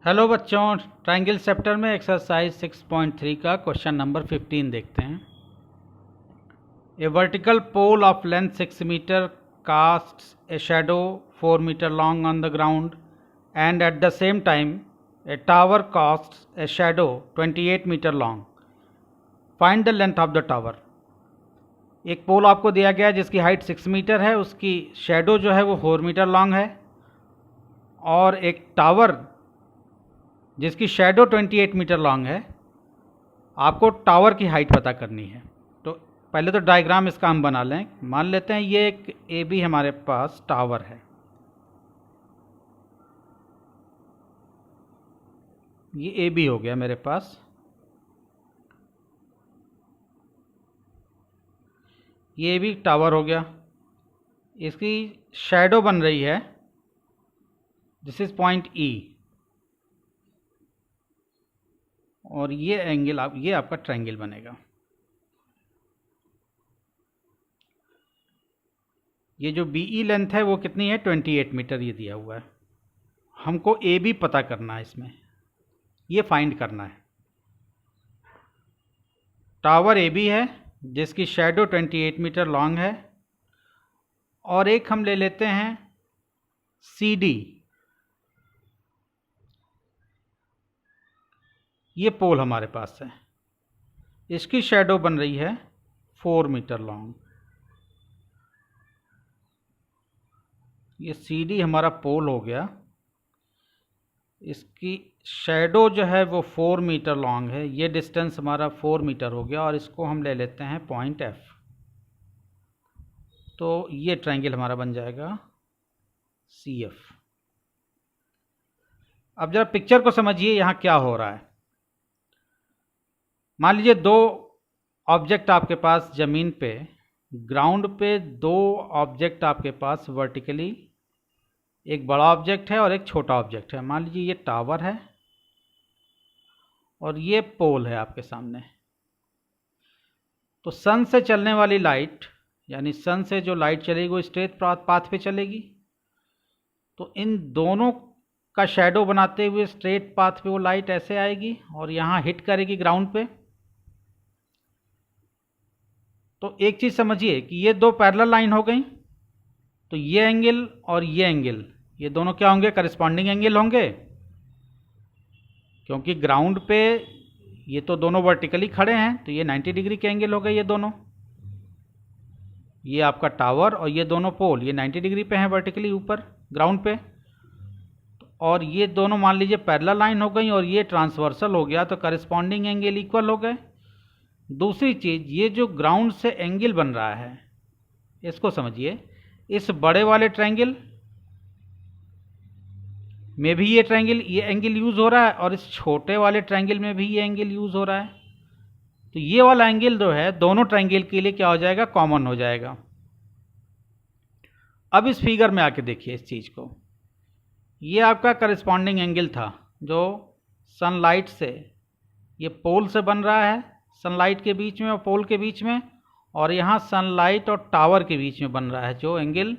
Hello बच्चों, triangle chapter में exercise 6.3 का क्वेश्चन नंबर 15 देखते हैं। A vertical pole of length 6 metre casts a shadow 4 meter long on the ground, and at the same time a tower casts a shadow 28 meter long. Find the length of the tower. एक पोल आपको दिया गया है जिसकी height 6 metre है, उसकी shadow जो है वो 4 मीटर लॉन्ग है, और एक टावर जिसकी शेडो 28 मीटर लॉन्ग है। आपको टावर की हाइट पता करनी है। तो पहले तो डायग्राम इसका हम बना लें। मान लेते हैं ये एक ए बी हमारे पास टावर है। ये ए बी हो गया मेरे पास। ये भी टावर हो गया। इसकी शैडो बन रही है, दिस इज पॉइंट ई, और ये एंगल ये आपका ट्रायंगल बनेगा। ये जो बीई लेंथ है वो कितनी है, 28 मीटर ये दिया हुआ है। हमको ए बी पता करना है, इसमें ये फाइंड करना है। टावर ए बी है जिसकी शैडो 28 मीटर लॉन्ग है, और एक हम ले लेते हैं सी डी। ये पोल हमारे पास है, इसकी शैडो बन रही है 4 मीटर लॉन्ग। ये सी डी हमारा पोल हो गया, इसकी शैडो जो है वो 4 मीटर लॉन्ग है। ये डिस्टेंस हमारा 4 मीटर हो गया, और इसको हम ले लेते हैं पॉइंट एफ। तो ये ट्रायंगल हमारा बन जाएगा सी एफ। अब जरा पिक्चर को समझिए, यहाँ क्या हो रहा है। मान लीजिए दो ऑब्जेक्ट आपके पास ज़मीन पे, ग्राउंड पे दो ऑब्जेक्ट आपके पास वर्टिकली, एक बड़ा ऑब्जेक्ट है और एक छोटा ऑब्जेक्ट है। मान लीजिए ये टावर है और ये पोल है आपके सामने। तो सन से चलने वाली लाइट, यानी सन से जो लाइट चलेगी वो स्ट्रेट पाथ पे चलेगी। तो इन दोनों का शैडो बनाते हुए स्ट्रेट पाथ पे वो लाइट ऐसे आएगी और यहाँ हिट करेगी ग्राउंड पे। तो एक चीज़ समझिए कि ये दो पैरेलल लाइन हो गई, तो ये एंगल और ये एंगल, ये दोनों क्या होंगे, करस्पॉन्डिंग एंगल होंगे। क्योंकि ग्राउंड पे ये तो दोनों वर्टिकली खड़े हैं, तो ये 90 डिग्री के एंगल हो गए ये दोनों। ये आपका टावर और ये दोनों पोल, ये 90 डिग्री पे हैं वर्टिकली ऊपर ग्राउंड पे। और ये दोनों मान लीजिए पैरेलल लाइन हो गई और ये ट्रांसवर्सल हो गया, तो करस्पॉन्डिंग एंगल इक्वल हो गए। दूसरी चीज़, ये जो ग्राउंड से एंगल बन रहा है इसको समझिए। इस बड़े वाले ट्रायंगल में भी ये ट्रायंगल, ये एंगल यूज़ हो रहा है, और इस छोटे वाले ट्रायंगल में भी ये एंगल यूज़ हो रहा है। तो ये वाला एंगल जो है दोनों ट्रायंगल के लिए क्या हो जाएगा, कॉमन हो जाएगा। अब इस फिगर में आके देखिए इस चीज़ को। ये आपका करस्पॉन्डिंग एंगल था जो सनलाइट से, ये पोल से बन रहा है, सनलाइट के बीच में और पोल के बीच में, और यहाँ सनलाइट और टावर के बीच में बन रहा है जो एंगल।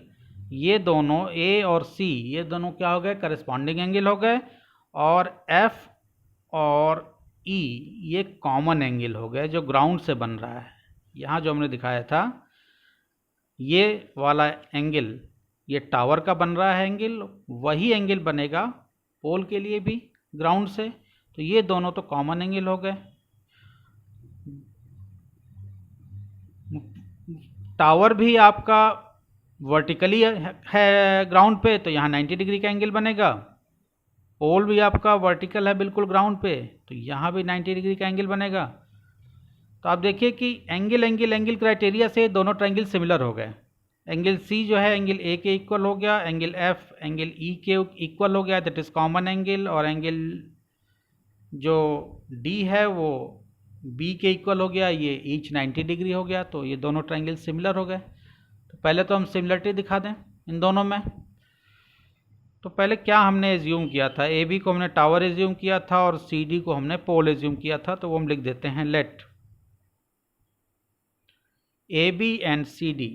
ये दोनों ए और सी, ये दोनों क्या हो गए, करस्पॉन्डिंग एंगल हो गए। और एफ और ई ये कॉमन एंगल हो गए जो ग्राउंड से बन रहा है। यहाँ जो हमने दिखाया था ये वाला एंगल, ये टावर का बन रहा है एंगल, वही एंगल बनेगा पोल के लिए भी ग्राउंड से। तो ये दोनों तो कॉमन एंगल हो गए। टावर भी आपका वर्टिकली है ग्राउंड पे, तो यहाँ 90 डिग्री का एंगल बनेगा। पोल भी आपका वर्टिकल है बिल्कुल ग्राउंड पे, तो यहाँ भी 90 डिग्री का एंगल बनेगा। तो आप देखिए कि एंगल एंगल एंगल क्राइटेरिया से दोनों ट्रायंगल सिमिलर हो गए। एंगल सी जो है एंगल ए के इक्वल हो गया, एंगल एफ एंगल ई के इक्वल हो गया, दैट इज़ कॉमन एंगल। और एंगल जो डी है वो बी के इक्वल हो गया, ये ईच 90 डिग्री हो गया। तो ये दोनों ट्रायंगल सिमिलर हो गए। तो पहले तो हम सिमिलरिटी दिखा दें इन दोनों में। तो पहले क्या हमने एज्यूम किया था, ए बी को हमने टावर एज्यूम किया था और सी डी को हमने पोल एज्यूम किया था। तो वो हम लिख देते हैं, let A B and C D,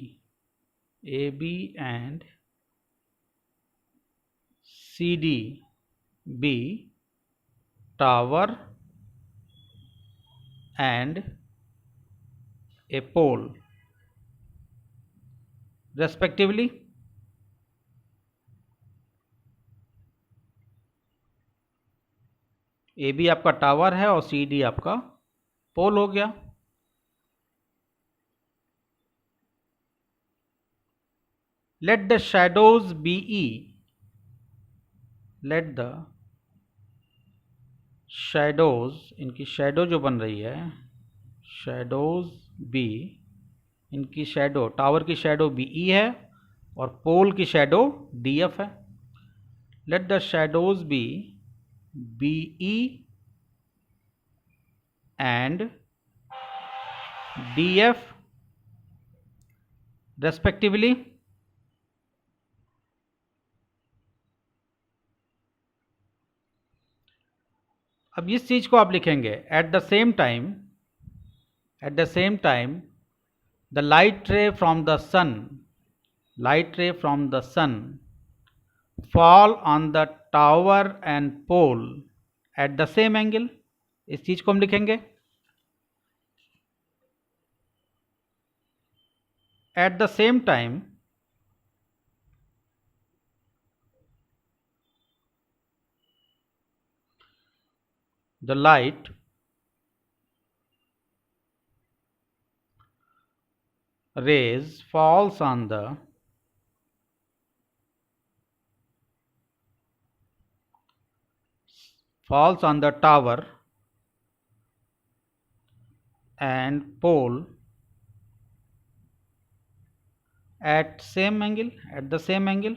A B and C D B tower and a pole respectively. A B आपका टावर है और सी डी आपका पोल हो गया. Let the shadows be E. Let the shadows, इनकी शैडो जो बन रही है, shadows be, इनकी शैडो, टावर की शैडो बी ई है और पोल की शैडो डी एफ है. Let the shadows be B E and D F respectively. अब इस चीज को आप लिखेंगे at the same time the light ray from the sun fall on the tower and pole at the same angle. इस चीज को हम लिखेंगे at the same time the light rays falls on the tower and pole at the same angle.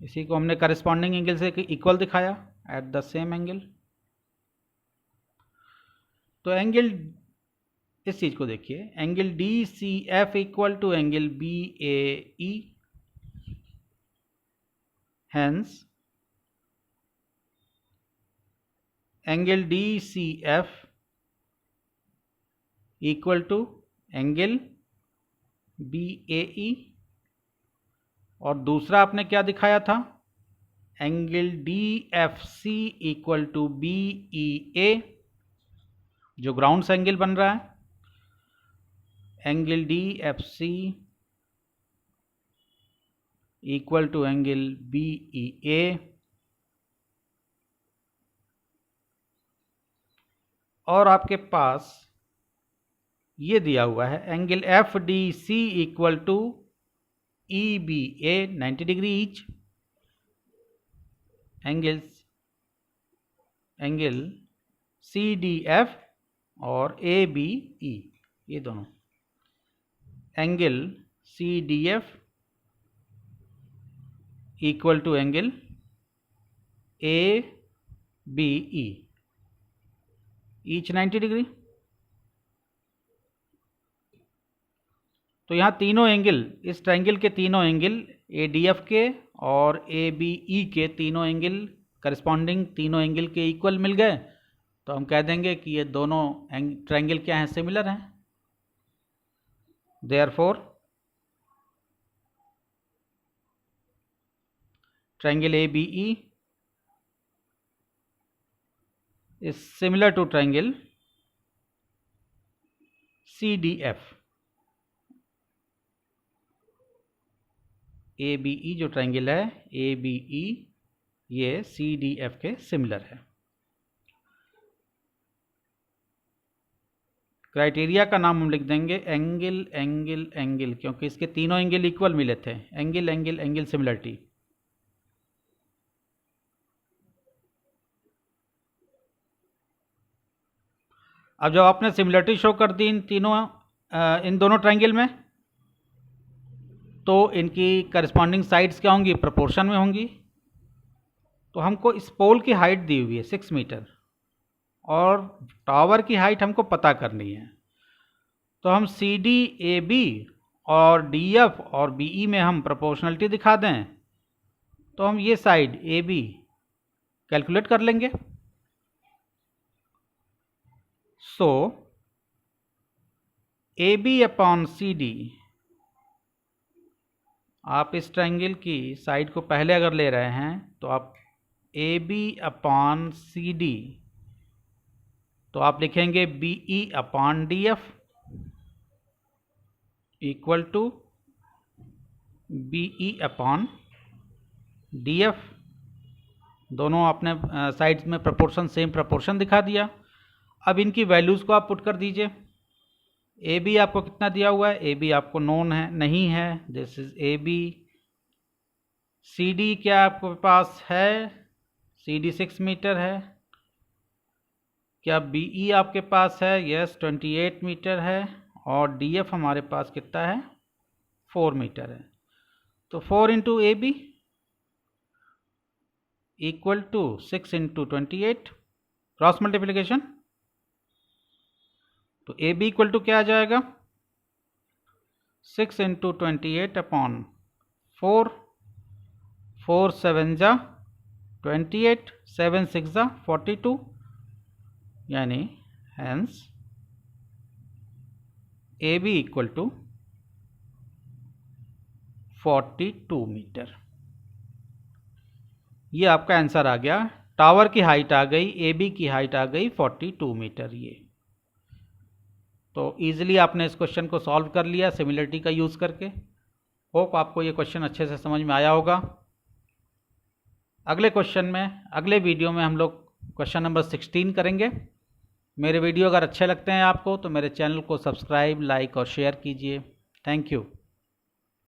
इसी को हमने corresponding angle से equal दिखाया एट द सेम एंगल. तो एंगल, इस चीज को देखिए, angle D C F equal to angle B A E. Hence angle D C F equal to angle B A E. और दूसरा आपने क्या दिखाया था, angle D F C equal to B E A, जो ग्राउंड से angle बन रहा है. Angle D F C equal to angle B E A. और आपके पास ये दिया हुआ है angle F D C equal to E B A 90 degree each. Angle C D F और ए बी ई, ये दोनों angle C D F equal to angle A B E, each 90 degree. तो यहाँ तीनों एंगल, इस triangle के तीनों angle A D F के और ए बी ई के तीनों एंगल करस्पॉन्डिंग तीनों एंगल के इक्वल मिल गए. तो हम कह देंगे कि ये दोनों ट्रायंगल क्या हैं, सिमिलर हैं. Therefore triangle A B E is similar to triangle C D F. A B E जो ट्रायंगल है, ए बी ई, ये सी डी एफ के सिमिलर है. क्राइटेरिया का नाम हम लिख देंगे एंगल एंगल एंगल, क्योंकि इसके तीनों एंगल इक्वल मिले थे. Angle angle angle similarity. अब जब आपने सिमिलरिटी शो कर दी इन दोनों ट्रायंगल में, तो इनकी करस्पॉन्डिंग साइड्स क्या होंगी, प्रोपोर्शन में होंगी. तो हमको इस पोल की हाइट दी हुई है 6 मीटर और टावर की हाइट हमको पता करनी है. तो हम सी डी ए बी और डी एफ और बी ई में हम प्रोपोर्शनलिटी दिखा दें, तो हम ये साइड ए बी कैलकुलेट कर लेंगे. So A B upon C D, आप इस ट्रायंगल की साइड को पहले अगर ले रहे हैं तो आप A B upon C D, तो आप लिखेंगे B E upon D F equal to B E upon D F. दोनों आपने साइड्स में प्रपोर्शन सेम प्रपोर्शन दिखा दिया। अब इनकी वैल्यूज़ को आप पुट कर दीजिए। ए बी आपको कितना दिया हुआ है, ए बी आपको नोन है नहीं है, this is A B. C D क्या आपके पास है, सी डी 6 मीटर है। क्या बी ई आपके पास है, यस 28 मीटर है। और डी एफ हमारे पास कितना है, 4 मीटर है। तो 4 into A B equal to 6 into 28, cross multiplication. तो ए बी इक्वल टू क्या आ जाएगा, 6 इंटू 28 अपॉन 4, 4 7 जा 28, 7 6 जा 42, यानी hence A B equal to 42 metre. ये आपका आंसर आ गया। टावर की हाइट आ गई, ए बी की हाइट आ गई 42 मीटर। ये तो ईजिली आपने इस क्वेश्चन को सॉल्व कर लिया सिमिलरिटी का यूज़ करके। होप आपको ये क्वेश्चन अच्छे से समझ में आया होगा। अगले क्वेश्चन में, अगले वीडियो में हम लोग क्वेश्चन नंबर 16 करेंगे। मेरे वीडियो अगर अच्छे लगते हैं आपको तो मेरे चैनल को सब्सक्राइब, लाइक और शेयर कीजिए। Thank you.